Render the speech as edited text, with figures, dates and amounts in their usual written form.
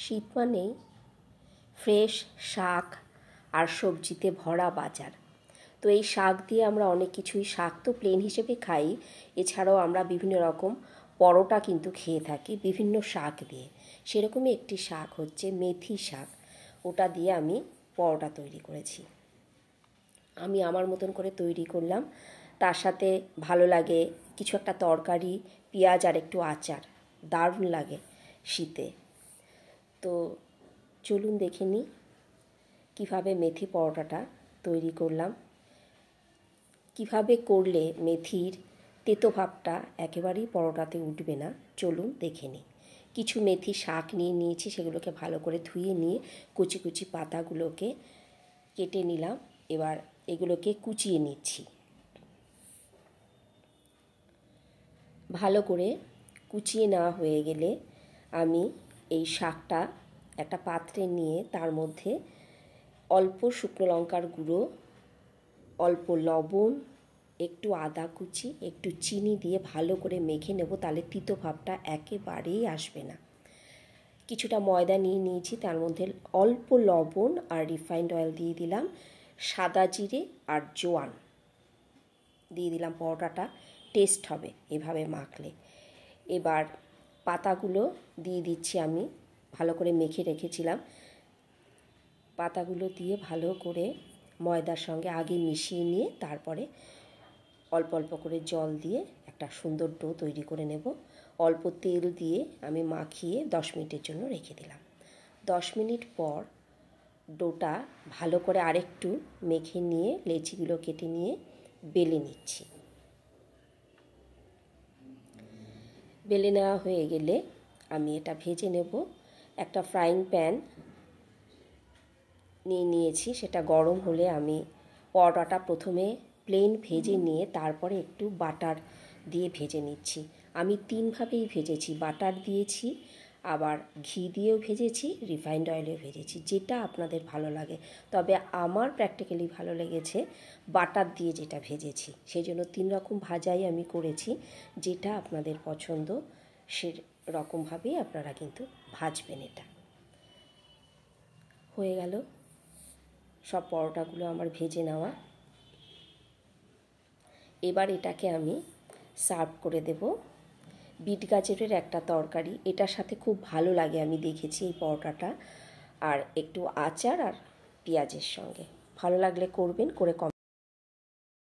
শীত মানেই ফ্রেশ শাক আর সবজিতে ভরা বাজার। তো এই শাক দিয়ে আমরা অনেক কিছুই, শাক তো প্লেন হিসেবে খাই, এছাড়াও আমরা বিভিন্ন রকম পরোটা কিন্তু খেয়ে থাকি বিভিন্ন শাক দিয়ে। সেরকমই একটি শাক হচ্ছে মেথি শাক, ওটা দিয়ে আমি পরোটা তৈরি করেছি। আমি আমার মতন করে তৈরি করলাম, তার সাথে ভালো লাগে কিছু একটা তরকারি, পেঁয়াজ আর একটু আচার, দারুণ লাগে শীতে। তো চলুন দেখে নিই কীভাবে মেথি পরোটাটা তৈরি করলাম। কিভাবে করলে মেথির তেতো ভাবটা একেবারেই পরোটাতে উঠবে না, চলুন দেখে নিই। কিছু মেথি শাক নিয়ে নিয়েছি, সেগুলোকে ভালো করে ধুয়ে নিয়ে কুচি কুচি পাতাগুলোকে কেটে নিলাম। এবার এগুলোকে কুচিয়ে নিচ্ছি। ভালো করে কুচিয়ে নেওয়া হয়ে গেলে আমি এই শাকটা একটা পাত্রে নিয়ে তার মধ্যে অল্প শুকনো লঙ্কার গুঁড়ো, অল্প লবণ, একটু আদা কুচি, একটু চিনি দিয়ে ভালো করে মেখে নেব, তাহলে তিতো ভাবটা একেবারেই আসবে না। কিছুটা ময়দা নিয়ে নিয়েছি, তার মধ্যে অল্প লবণ আর রিফাইন্ড অয়েল দিয়ে দিলাম, সাদা জিরে আর জোয়ান দিয়ে দিলাম। পরোটাটা টেস্ট হবে এভাবে মাখলে। এবার পাতাগুলো দিয়ে দিচ্ছি, আমি ভালো করে মেখে রেখেছিলাম। পাতাগুলো দিয়ে ভালো করে ময়দার সঙ্গে আগে মিশিয়ে নিয়ে তারপরে অল্প অল্প করে জল দিয়ে একটা সুন্দর ডো তৈরি করে নেব। অল্প তেল দিয়ে আমি মাখিয়ে 10 মিনিটের জন্য রেখে দিলাম। 10 মিনিট পর ডোটা ভালো করে আরেকটু মেখে নিয়ে লেচিগুলো কেটে নিয়ে বেলে নিচ্ছি। বেলে নেওয়া হয়ে গেলে আমি এটা ভেজে নেব। একটা ফ্রাইং প্যান নিয়েছি, সেটা গরম হলে আমি পরোটাটা প্রথমে প্লেন ভেজে নিয়ে তারপরে একটু বাটার দিয়ে ভেজে নিচ্ছি। আমি 3 ভাবেই ভেজেছি, বাটার দিয়েছি, আবার ঘি দিয়েও ভেজেছি, রিফাইন্ড অয়েলেও ভেজেছি, যেটা আপনাদের ভালো লাগে। তবে আমার প্র্যাকটিক্যালি ভালো লেগেছে বাটার দিয়ে যেটা ভেজেছি, সেই জন্য 3 রকম ভাজাই আমি করেছি। যেটা আপনাদের পছন্দ সেরকমভাবেই আপনারা কিন্তু ভাজবেন। এটা হয়ে গেল সব পরোটাগুলো আমার ভেজে নেওয়া। এবার এটাকে আমি সার্ভ করে দেব। বিট গাজরের একটা তরকারি, এটার সাথে খুব ভালো লাগে আমি দেখেছি এই পরোটাটা, আর একটু আচার আর পেঁয়াজের সঙ্গে। ভালো লাগলে করবেন, করে